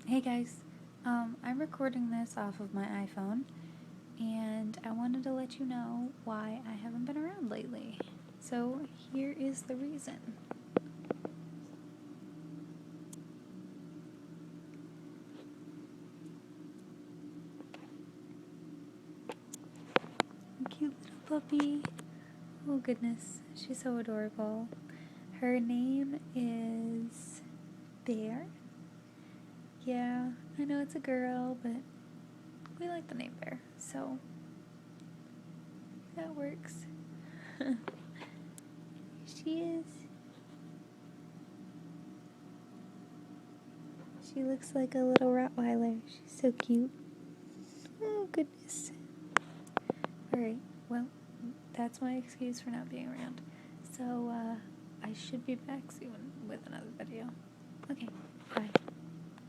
Hey guys, I'm recording this off of my iPhone, and I wanted to let you know why I haven't been around lately. So here is the reason. Cute little puppy. Oh goodness, she's so adorable. Her name is Bear. Yeah, I know it's a girl, but we like the name Bear, so that works. She is. She looks like a little Rottweiler. She's so cute. Oh, goodness. Alright, well, that's my excuse for not being around. So, I should be back soon with another video.